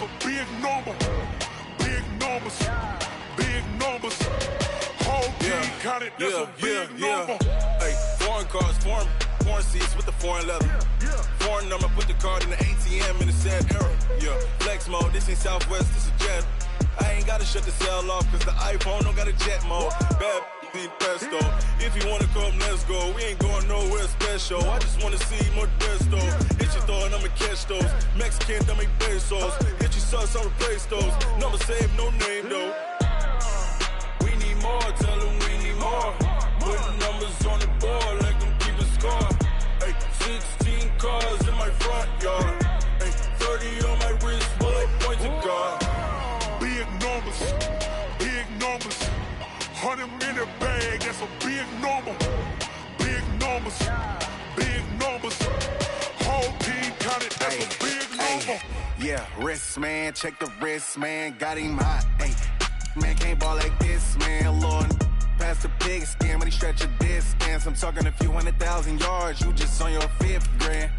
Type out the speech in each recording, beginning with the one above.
that's a big number. Big numbers, big numbers. Whole team counted, that's a big number. Hey, foreign cars, foreign seats with the foreign leather. Foreign number, put the card in the ATM in the sad era. Yeah, flex mode, this ain't Southwest, this is jet. I ain't gotta shut the cell off, cause the iPhone don't got a jet mode. Bad pesto. If you wanna come, let's go. We ain't going nowhere special. I just wanna see more desto. Hit your throw and I'ma catch those. Mexican, don't make pesos. Hit your sauce, I'll replace those. Number save, no name though. We need more, tell them we need more. Putting numbers on the board, let them keep a score. Hey, 16 cars in my front yard. Hey, 30 on my wrist, bullet point to God. Big numbers, big numbers. 100 minute bag, that's a big number. Big numbers, big numbers. Whole team counted, that's a big number. Yeah, wrist man, check the wrist man, got him hot. Ay, man can't ball like this, man. Lord, past the pig skin when he stretch a distance. I'm talking a few 100,000 yards, you just on your 5th grand.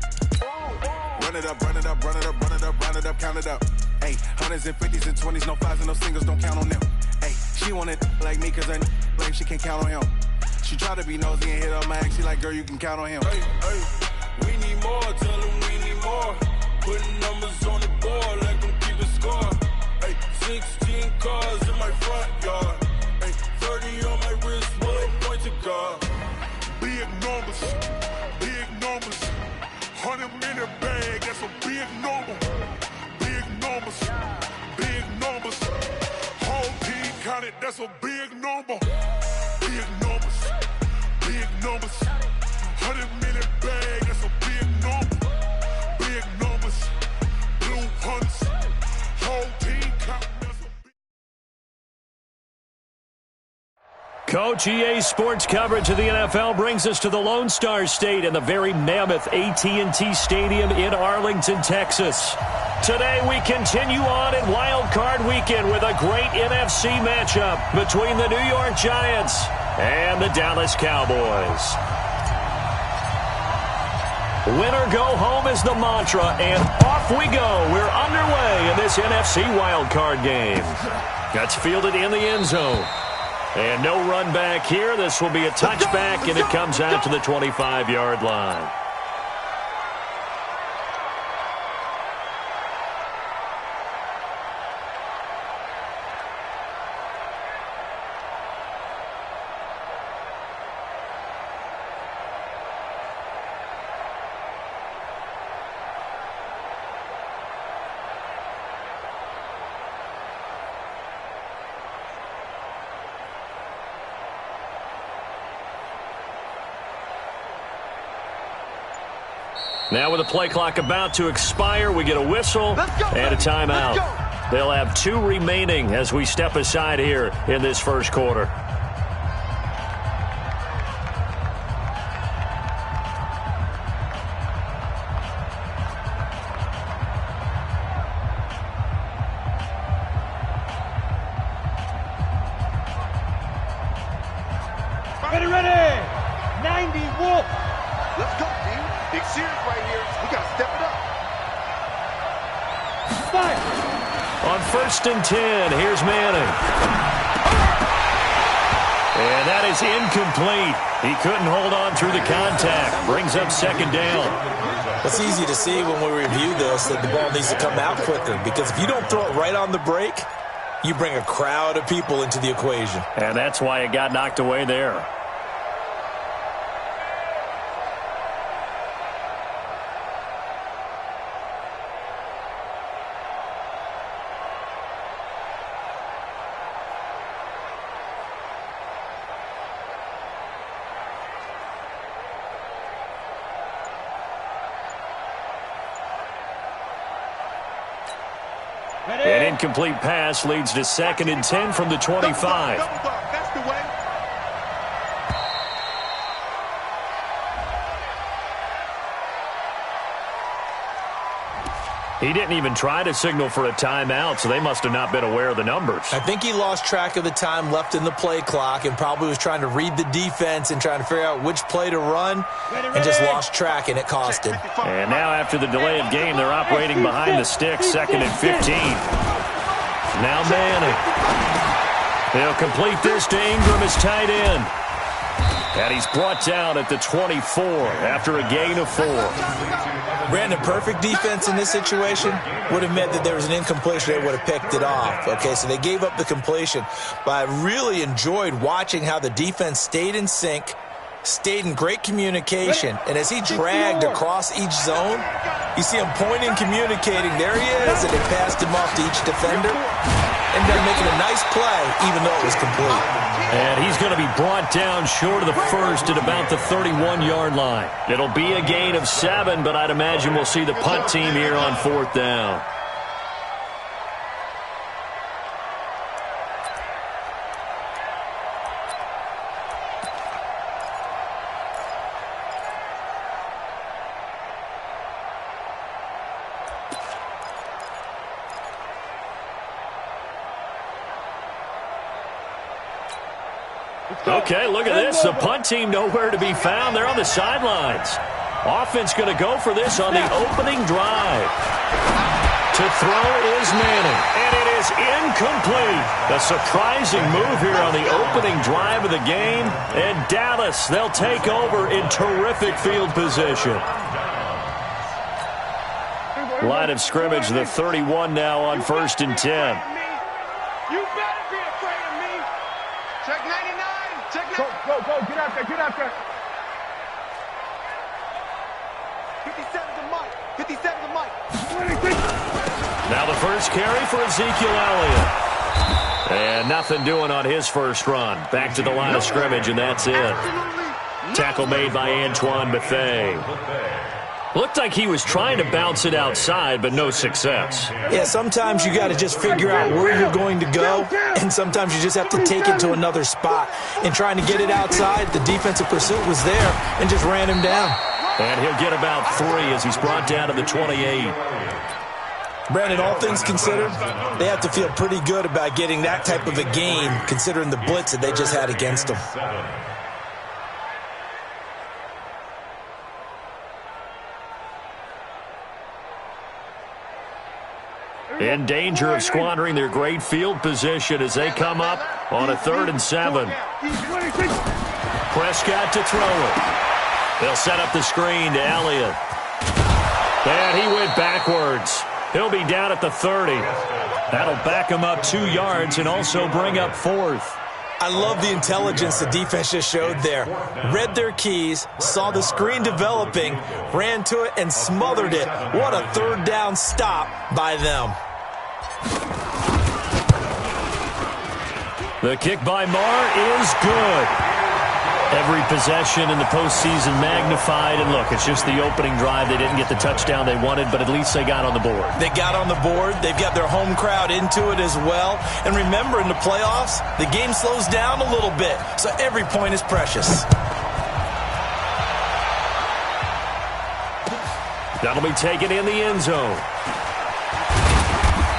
Run it up, run it up, run it up, run it up, run it up, count it up. Hey, hundreds and 50s and 20s, no 5s and no singles, don't count on them. Hey, she wanted like me cause I like she can't count on him. She tried to be nosy and hit up my ex, she like, girl, you can count on him. Hey, we need more, tell them we need more. Putting numbers on the board, let them keep a score. Hey, 16 cars in my front yard. Hey, 30 on my wrist, bullet point to God. Big numbers, big numbers. 100 minute bag, that's a big number. Big numbers, big numbers. Whole team counted, that's a big number. Big numbers, big numbers. 100 minute bag, that's a big number. Big numbers, blue hunts. Whole team counted, that's a big. Coach, EA Sports coverage of the NFL brings us to the Lone Star State and the very mammoth AT&T Stadium in Arlington, Texas. Today we continue on in Wild Card Weekend with a great NFC matchup between the New York Giants and the Dallas Cowboys. Winner go home is the mantra, and off we go. We're underway in this NFC Wild Card game. That's fielded in the end zone. And no run back here. This will be a touchback, and it comes out to the 25-yard line. Now with the play clock about to expire, we get a whistle and a timeout. They'll have 2 remaining as we step aside here in this first quarter. Ready! 90 Wolf! Let's go, team. Big series right here. We got to step it up. Fire! On 1st and 10, here's Manning. And that is incomplete. He couldn't hold on through the contact. Brings up 2nd down. It's easy to see when we review this that the ball needs to come out quicker, because if you don't throw it right on the break, you bring a crowd of people into the equation. And that's why it got knocked away there. An incomplete pass leads to 2nd and 10 from the 25. That's the way. He didn't even try to signal for a timeout, so they must have not been aware of the numbers. I think he lost track of the time left in the play clock and probably was trying to read the defense and trying to figure out which play to run and just lost track, and it cost him. And now after the delay of game, they're operating behind the sticks, 2nd and 15. Now Manning. He'll complete this to Ingram as tight end. And he's brought down at the 24 after a gain of 4. Brandon, perfect defense in this situation would have meant that there was an incompletion. They would have picked it off. Okay, so they gave up the completion. But I really enjoyed watching how the defense stayed in sync, stayed in great communication. And as he dragged across each zone, you see him pointing, communicating. There he is, and they passed him off to each defender. Ended up making a nice play, even though it was complete. And he's going to be brought down short of the first at about the 31-yard line. It'll be a gain of 7, but I'd imagine we'll see the punt team here on 4th down. Okay, look at this. The punt team nowhere to be found. They're on the sidelines. Offense going to go for this on the opening drive. To throw is Manning, and it is incomplete. A surprising move here on the opening drive of the game. And Dallas, they'll take over in terrific field position. Line of scrimmage, the 31 now on 1st and 10. You better be afraid of me. Check 99. Check 99. Go. Get out there. Get out there. 57 to Mike. 57 to Mike. Now the first carry for Ezekiel Elliott. And nothing doing on his first run. Back to the line of scrimmage, and that's it. Tackle made by Antoine Bethea. Looked like he was trying to bounce it outside, but no success. Yeah, sometimes you got to just figure out where you're going to go, and sometimes you just have to take it to another spot. In trying to get it outside, the defensive pursuit was there and just ran him down. And he'll get about 3 as he's brought down to the 28. Brandon, all things considered, they have to feel pretty good about getting that type of a gain, considering the blitz that they just had against them. In danger of squandering their great field position as they come up on a 3rd and 7. Prescott to throw it. They'll set up the screen to Elliott. And he went backwards. He'll be down at the 30. That'll back him up 2 yards and also bring up 4th. I love the intelligence the defense just showed there. Read their keys, saw the screen developing, ran to it, and smothered it. What a 3rd down stop by them. The kick by Marr is good. Every possession in the postseason magnified. And look, it's just the opening drive. They didn't get the touchdown they wanted, but at least they got on the board. They got on the board. They've got their home crowd into it as well. And remember, in the playoffs, the game slows down a little bit, so every point is precious. That'll be taken in the end zone.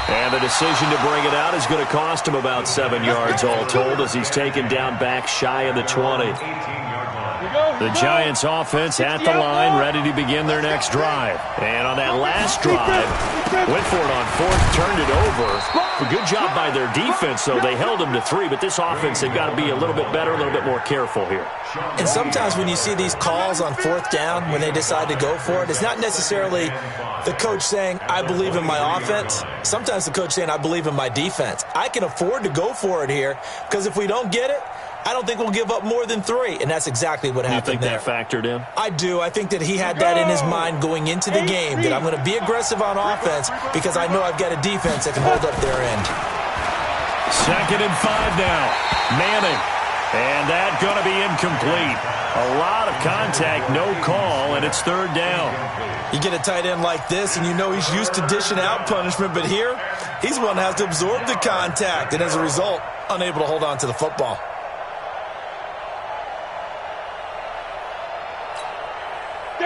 And the decision to bring it out is going to cost him about 7 yards all told as he's taken down back shy of the 20. The Giants offense at the line, ready to begin their next drive. And on that last drive, went for it on 4th, turned it over. A good job by their defense, though. They held them to 3, but this offense, they've got to be a little bit better, a little bit more careful here. And sometimes when you see these calls on 4th down, when they decide to go for it, it's not necessarily the coach saying, I believe in my offense. Sometimes the coach saying, I believe in my defense. I can afford to go for it here, because if we don't get it, I don't think we'll give up more than 3, and that's exactly what happened there. You think that factored in? I do. I think that he had that in his mind going into the game, that I'm going to be aggressive on offense because I know I've got a defense that can hold up their end. 2nd and 5 now. Manning. And that's going to be incomplete. A lot of contact, no call, and it's 3rd down. You get a tight end like this, and you know he's used to dishing out punishment, but here, he's one that has to absorb the contact, and as a result, unable to hold on to the football.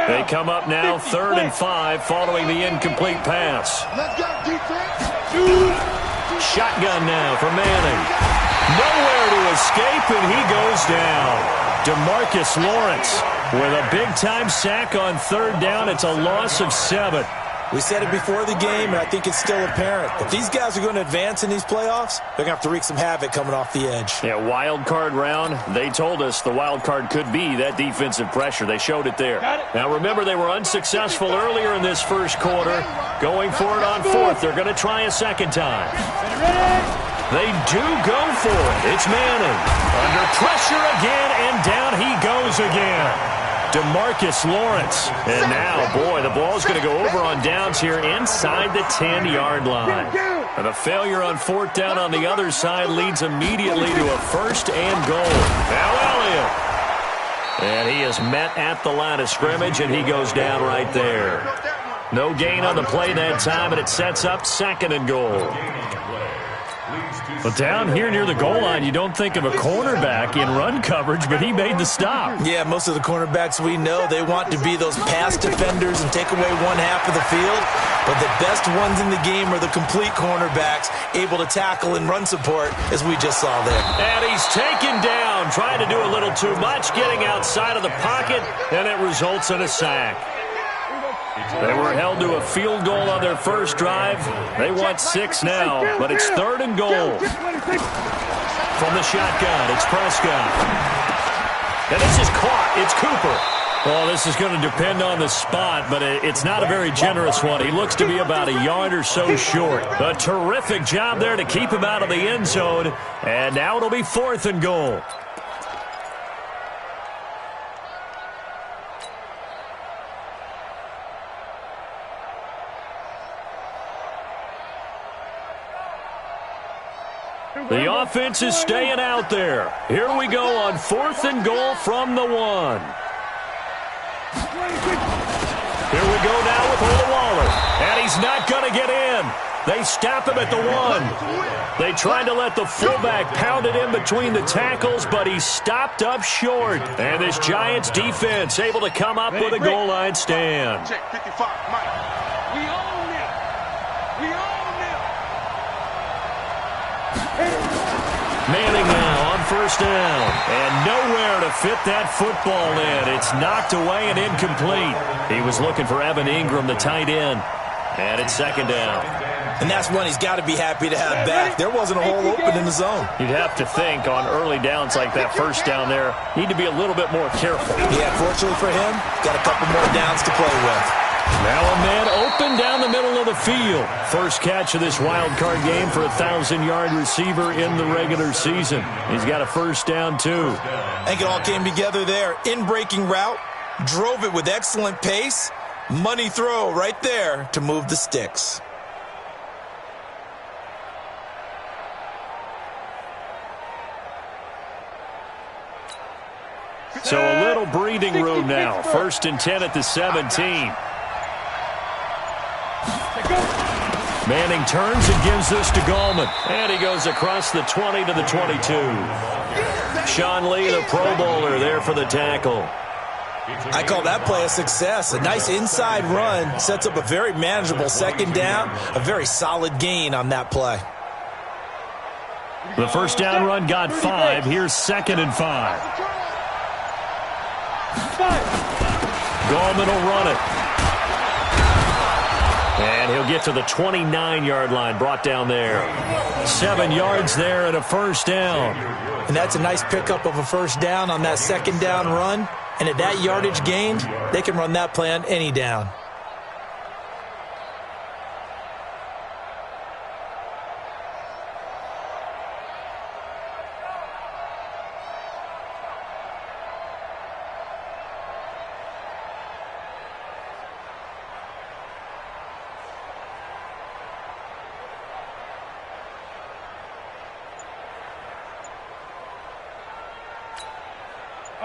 They come up now 3rd and 5 following the incomplete pass. Let's go, defense. Shotgun now for Manning. Nowhere to escape, and he goes down. DeMarcus Lawrence with a big-time sack on 3rd down. It's a loss of 7. We said it before the game, and I think it's still apparent. If these guys are going to advance in these playoffs, they're going to have to wreak some havoc coming off the edge. Yeah, wild card round. They told us the wild card could be that defensive pressure. They showed it there. Now, remember, they were unsuccessful earlier in this first quarter. Going for it on 4th. They're going to try a second time. They do go for it. It's Manning. Under pressure again, and down he goes again. DeMarcus Lawrence. And now, boy, the ball's going to go over on downs here inside the 10-yard line. And the failure on 4th down on the other side leads immediately to a 1st and goal. Now Elliott. And he is met at the line of scrimmage, and he goes down right there. No gain on the play that time, and it sets up 2nd and goal. But down here near the goal line, you don't think of a cornerback in run coverage, but he made the stop. Yeah, most of the cornerbacks we know, they want to be those pass defenders and take away one half of the field. But the best ones in the game are the complete cornerbacks, able to tackle and run support, as we just saw there. And he's taken down, trying to do a little too much, getting outside of the pocket, and it results in a sack. They were held to a field goal on their first drive. They want 6 now, but it's 3rd and goal. From the shotgun, it's Prescott. And this is caught. It's Cooper. Well, this is going to depend on the spot, but it's not a very generous one. He looks to be about a yard or so short. A terrific job there to keep him out of the end zone. And now it'll be 4th and goal. The offense is staying out there. Here we go on 4th and goal from the 1. Here we go now with Waller. And he's not going to get in. They stop him at the 1. They tried to let the fullback pound it in between the tackles, but he stopped up short. And this Giants defense able to come up with a goal line stand. Check 55, Mike. We own it. We own it. Manning now on 1st down. And nowhere to fit that football in. It's knocked away and incomplete. He was looking for Evan Ingram, the tight end. And it's 2nd down. And that's one he's got to be happy to have back. There wasn't a hole open in the zone. You'd have to think on early downs like that 1st down there, need to be a little bit more careful. Yeah, fortunately for him, got a couple more downs to play with. Now a man open down the middle of the field. First catch of this wild card game for a 1,000-yard receiver in the regular season. He's got a 1st down, too. I think it all came together there. In-breaking route, drove it with excellent pace. Money throw right there to move the sticks. So a little breathing room now. 1st and 10 at the 17. Manning turns and gives this to Gallman. And he goes across the 20 to the 22. Sean Lee, the Pro Bowler, there for the tackle. I call that play a success. A nice inside run sets up a very manageable 2nd down. A very solid gain on that play. The 1st down run got 5. Here's 2nd and 5. Gallman will run it. And he'll get to the 29-yard line, brought down there. 7 yards there and a 1st down. And that's a nice pickup of a 1st down on that 2nd down run. And at that yardage gained, they can run that play on any down.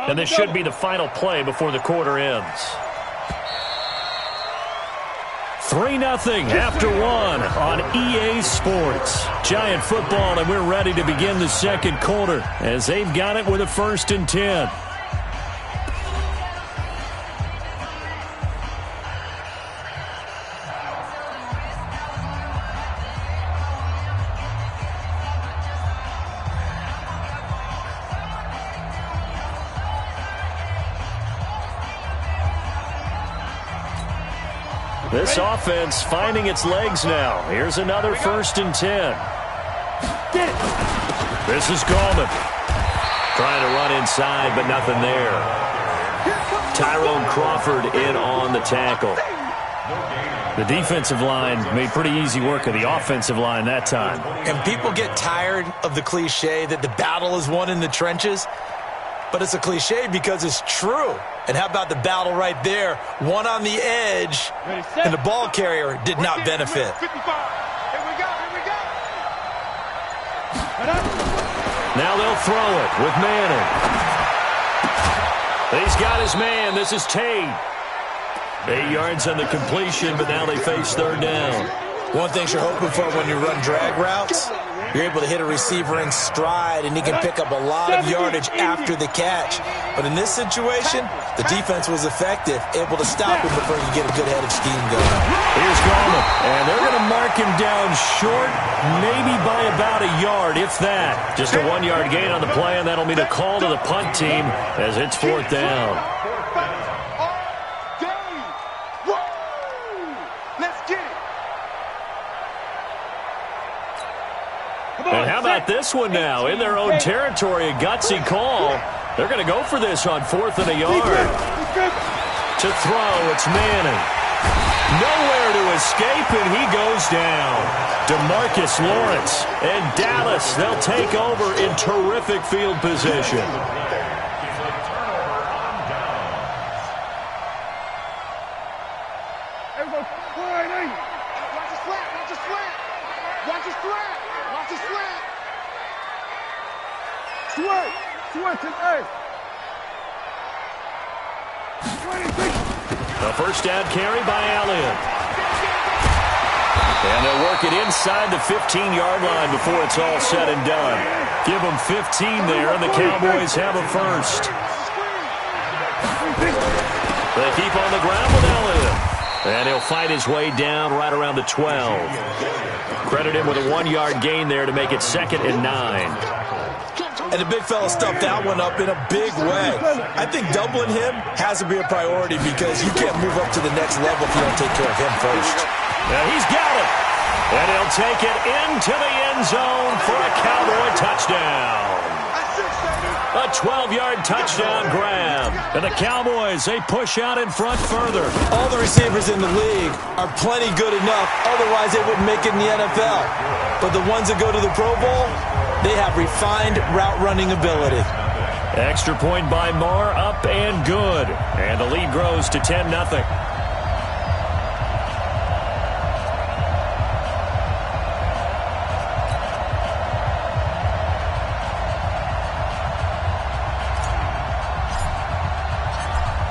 And this should be the final play before the quarter ends. 3-0 after 1 on EA Sports. Giant football, and we're ready to begin the 2nd quarter as they've got it with a 1st and 10. This offense finding its legs now. Here's another 1st and 10. This is Gallman. Trying to run inside, but nothing there. Tyrone Crawford in on the tackle. The defensive line made pretty easy work of the offensive line that time. And people get tired of the cliche that the battle is won in the trenches. But it's a cliche because it's true. And how about the battle right there? One on the edge, and the ball carrier did not benefit. Now they'll throw it with Manning. He's got his man. This is Tate. 8 yards on the completion, but now they face 3rd down. One thing you're hoping for when you run drag routes, you're able to hit a receiver in stride, and he can pick up a lot of yardage after the catch. But in this situation, the defense was effective, able to stop him before he could get a good head of steam going. Here's Gallman, and they're going to mark him down short, maybe by about a yard, if that. Just a 1-yard gain on the play, and that'll mean a call to the punt team as it's 4th down. And how about this one now? In their own territory, a gutsy call. They're going to go for this on 4th and a yard. To throw, it's Manning. Nowhere to escape, and he goes down. DeMarcus Lawrence and Dallas, they'll take over in terrific field position. The first down carry by Elliott. And they'll work it inside the 15-yard line before it's all said and done. Give them 15 there, and the Cowboys have a first. They keep on the ground with Elliott. And he'll fight his way down right around the 12. Credit him with a 1-yard gain there to make it 2nd and 9. And the big fella stuffed that one up in a big way. I think doubling him has to be a priority because you can't move up to the next level if you don't take care of him first. Now he's got it. And he'll take it into the end zone for a Cowboy touchdown. A 12-yard touchdown grab. And the Cowboys, they push out in front further. All the receivers in the league are plenty good enough. Otherwise, they wouldn't make it in the NFL. But the ones that go to the Pro Bowl, they have refined route-running ability. Extra point by Moore, up and good. And the lead grows to 10-0.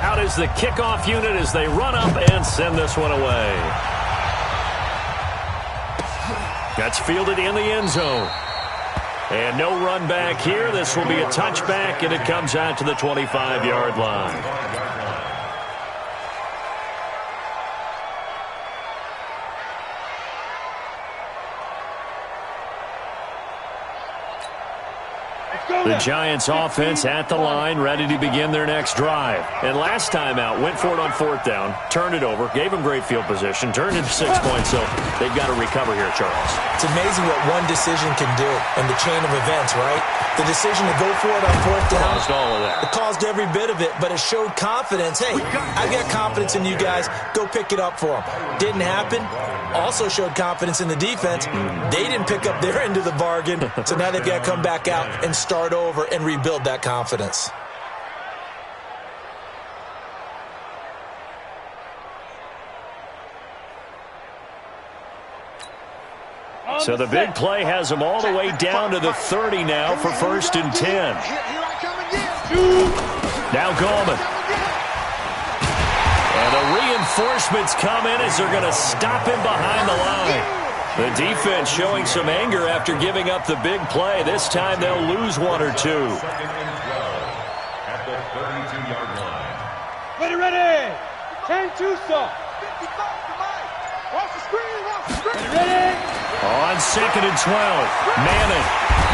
Out is the kickoff unit as they run up and send this one away. That's fielded in the end zone. And no run back here. This will be a touchback, and it comes out to the 25-yard line. The Giants offense at the line, ready to begin their next drive. And last time out, went for it on 4th down, turned it over, gave them great field position, turned into 6 points, so they've got to recover here, Charles. It's amazing what one decision can do in the chain of events, right? The decision to go for it on 4th down. Caused all of that. It caused every bit of it, but it showed confidence. Hey, I've got confidence in you guys. Go pick it up for them. Didn't happen. Also showed confidence in the defense. They didn't pick up their end of the bargain, so now they've got to come back out and start over and rebuild that confidence. So the big play has them all the way down to the 30 now for 1st and 10. Now Gallman. And the reinforcements come in as they're going to stop him behind the line. The defense showing some anger after giving up the big play. This time they'll lose 1 or 2. Ready. 10-2, sir. Ready. On 2nd and 12, Manning.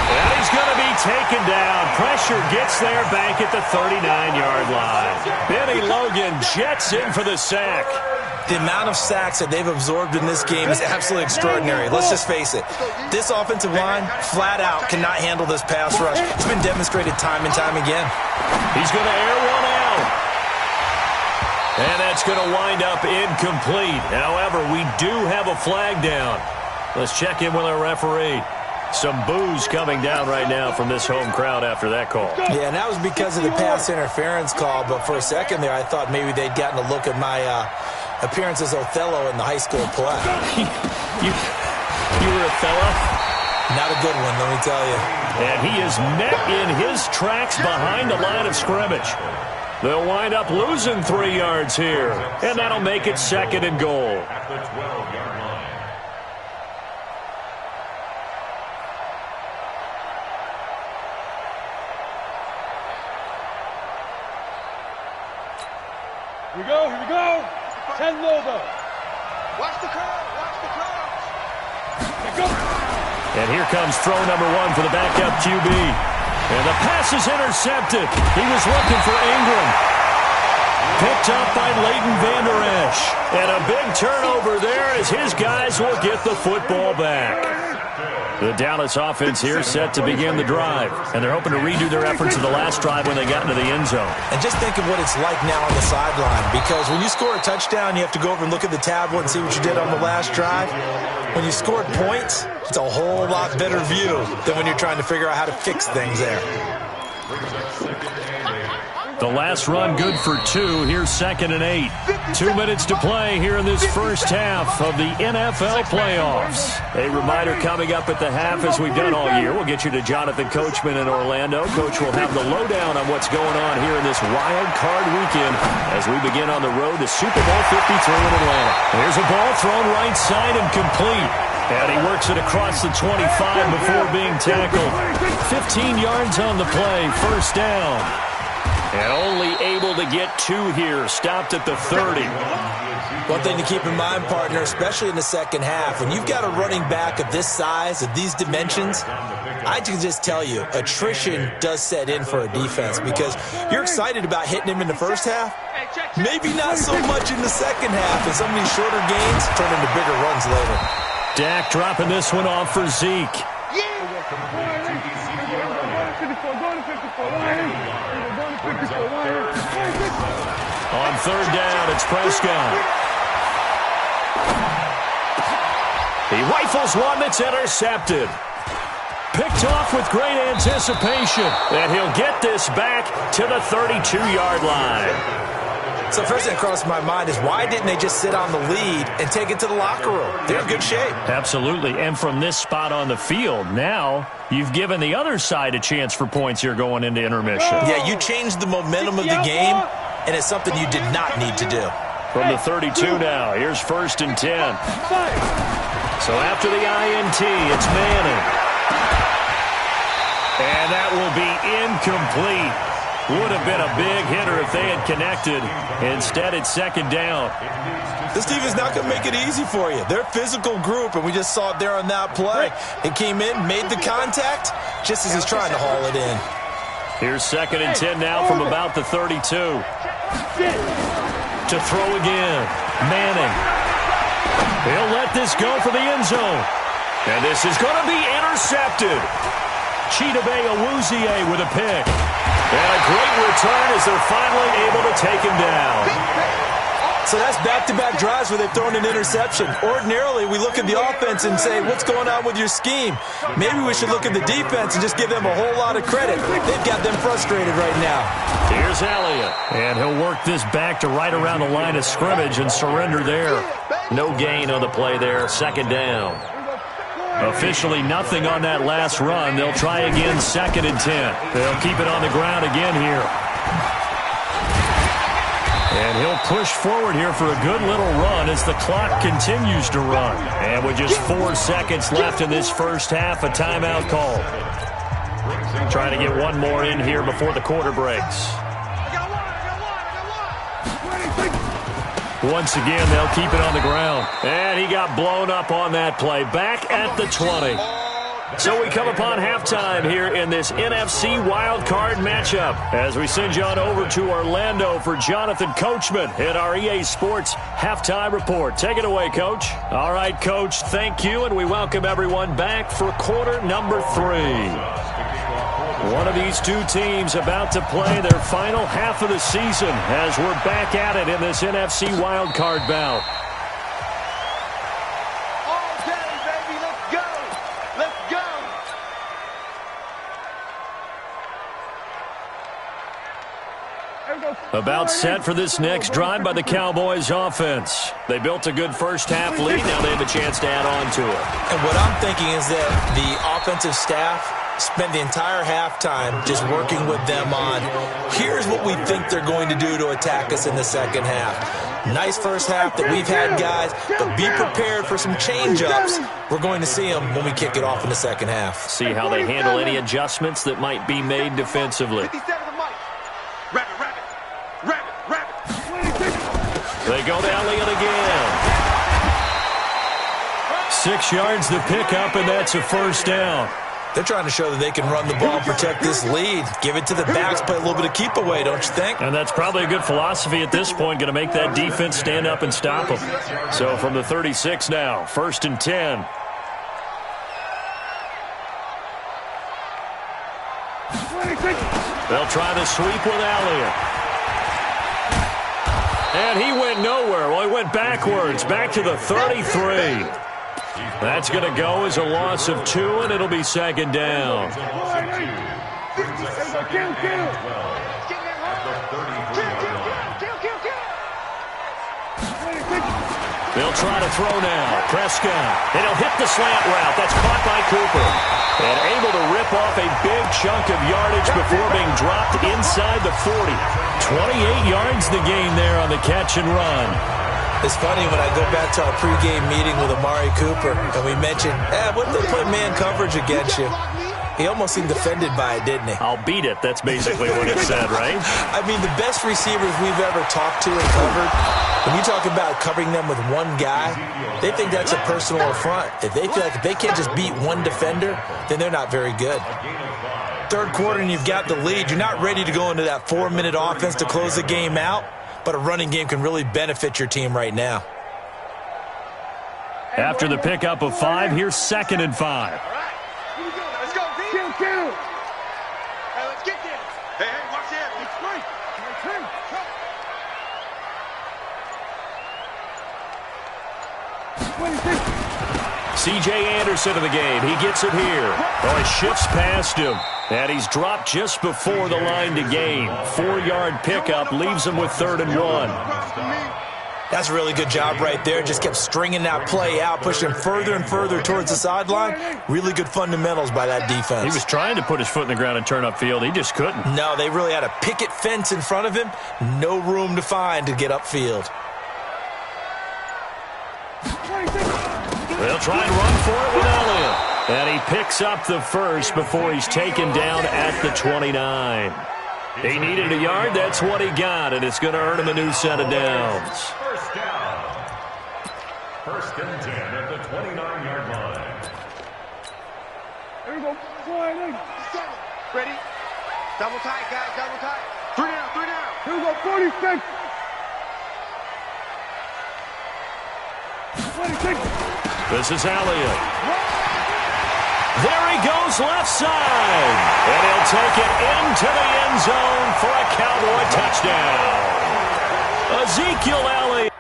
And he's going to be taken down. Pressure gets there back at the 39-yard line. Benny Logan jets in for the sack. The amount of sacks that they've absorbed in this game is absolutely extraordinary. Let's just face it. This offensive line, flat out, cannot handle this pass rush. It's been demonstrated time and time again. He's going to air one out. And that's going to wind up incomplete. However, we do have a flag down. Let's check in with our referee. Some boos coming down right now from this home crowd after that call. Yeah, and that was because of the pass interference call. But for a second there, I thought maybe they'd gotten a look at my appearance as Othello in the high school play. you were Othello? Not a good one, let me tell you. And he is met in his tracks behind the line of scrimmage. They'll wind up losing 3 yards here. And that'll make it 2nd and goal. At the 12-yard line. Here we go. 10 Lobo. Watch the curve. And here comes throw number 1 for the backup QB. And the pass is intercepted. He was looking for Ingram. Picked up by Leighton Vander Esch. And a big turnover there as his guys will get the football back. The Dallas offense here set to begin the drive. And they're hoping to redo their efforts of the last drive when they got into the end zone. And just think of what it's like now on the sideline. Because when you score a touchdown, you have to go over and look at the tablet and see what you did on the last drive. When you scored points, it's a whole lot better view than when you're trying to figure out how to fix things there. The last run good for 2. Here's 2nd and 8. 2 minutes to play here in this first half of the NFL playoffs. A reminder coming up at the half, as we've done all year. We'll get you to Jonathan Coachman in Orlando. Coach will have the lowdown on what's going on here in this wild card weekend as we begin on the road to Super Bowl 53 in Atlanta. Here's a ball thrown right side and complete. And he works it across the 25 before being tackled. 15 yards on the play, first down. And only able to get 2 here, stopped at the 30. One thing to keep in mind, partner, especially in the second half, when you've got a running back of this size, of these dimensions, I can just tell you, attrition does set in for a defense because you're excited about hitting him in the first half. Maybe not so much in the second half, and some of these shorter gains turn into bigger runs later. Dak dropping this one off for Zeke. On 3rd down, it's Prescott. He rifles one that's intercepted. Picked off with great anticipation. And he'll get this back to the 32-yard line. So first thing that crossed my mind is why didn't they just sit on the lead and take it to the locker room? They're in good shape. Absolutely. And from this spot on the field, now you've given the other side a chance for points here going into intermission. Yeah, you changed the momentum of the game, and it's something you did not need to do. From the 32 now, here's 1st and 10. So after the INT, it's Manning. And that will be incomplete. Would have been a big hitter if they had connected. Instead, it's 2nd down. This team is not going to make it easy for you. They're a physical group, and we just saw it there on that play. It came in, made the contact, just as he's trying to haul it in. Here's 2nd and 10 now from about the 32. To throw again, Manning. He'll let this go for the end zone. And this is going to be intercepted. Chidobe Awuzie with a pick. And a great return as they're finally able to take him down. So that's back-to-back drives where they've thrown an interception. Ordinarily, we look at the offense and say, what's going on with your scheme? Maybe we should look at the defense and just give them a whole lot of credit. They've got them frustrated right now. Here's Elliott. And he'll work this back to right around the line of scrimmage and surrender there. No gain on the play there. 2nd down. Officially nothing on that last run. They'll try again, 2nd and 10. They'll keep it on the ground again here. And he'll push forward here for a good little run as the clock continues to run. And with just 4 seconds left in this first half, a timeout call. Trying to get one more in here before the quarter breaks. Once again, they'll keep it on the ground. And he got blown up on that play. Back at the 20. So we come upon halftime here in this NFC wildcard matchup as we send you on over to Orlando for Jonathan Coachman in our EA Sports halftime report. Take it away, Coach. All right, Coach, thank you, and we welcome everyone back for quarter number 3. One of these two teams about to play their final half of the season as we're back at it in this NFC wildcard bout. About set for this next drive by the Cowboys offense. They built a good first half lead. Now they have a chance to add on to it. And what I'm thinking is that the offensive staff spent the entire halftime just working with them on, here's what we think they're going to do to attack us in the second half. Nice first half that we've had, guys, but be prepared for some change-ups. We're going to see them when we kick it off in the second half. See how they handle any adjustments that might be made defensively. They go to Elliott again. 6 yards to pick up, and that's a first down. They're trying to show that they can run the ball and protect this lead. Give it to the backs, play a little bit of keep away, don't you think? And that's probably a good philosophy at this point, going to make that defense stand up and stop them. So from the 36 now, 1st and 10. They'll try the sweep with Elliott. And he went nowhere. Well, he went backwards, back to the 33. That's going to go as a loss of 2, and it'll be second down. They'll try to throw now. Prescott. And he'll hit the slant route. That's caught by Cooper. And able to rip off a big chunk of yardage before being dropped inside the 40. 28 yards the gain there on the catch and run. It's funny when I go back to our pregame meeting with Amari Cooper, and we mentioned, what if they play man coverage against you? He almost seemed offended by it, didn't he? I'll beat it. That's basically what it said, right? I mean, the best receivers we've ever talked to and covered, when you talk about covering them with one guy, they think that's a personal affront. If they feel like if they can't just beat one defender, then they're not very good. Third quarter and you've got the lead. You're not ready to go into that 4-minute offense to close the game out, but a running game can really benefit your team right now. After the pickup of 5, here's 2nd and 5. Kill. Hey, let's get this. Hey, watch it. It's free. C.J. Anderson in the game. He gets it here. Oh, he shifts past him. And he's dropped just before the line to gain. 4-yard pickup leaves him with 3rd and 1. That's a really good job right there. Just kept stringing that play out, pushing him further and further towards the sideline. Really good fundamentals by that defense. He was trying to put his foot in the ground and turn upfield. He just couldn't. No, they really had a picket fence in front of him. No room to find to get upfield. They'll try and run for it with Elliott. And he picks up the first before he's taken down at the 29. He needed a yard. That's what he got, and it's going to earn him a new set of downs. First down. 1st and 10 at the 29-yard line. Here we go. Ready? Double tight, guys. Double tight. 3 down. Here we go. 46. 26. This is Elliott. There he goes left side. And he'll take it into the end zone for a Cowboy touchdown. Ezekiel Elliott.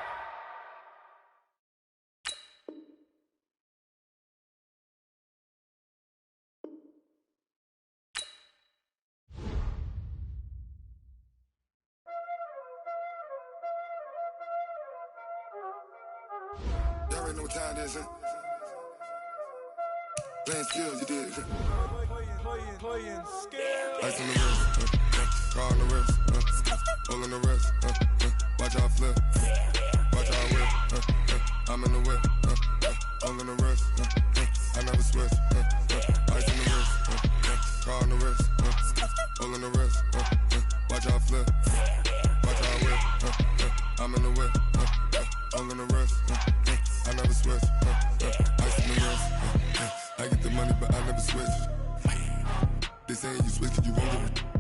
Y'all already know what time it is, huh? Playing skills, you did. Playing skills. Ice on the wrist, car on the wrist, hole in the wrist, watch out flip, watch out whip, I'm in the whip, hole in the wrist, I never switch, ice on the wrist, car on the wrist, hole in the wrist, watch out flip, watch out whip, I'm in the whip, hole in the wrist, I never switch, ice on the wrist, I get the money but I never switch. They saying you switch, you won't give a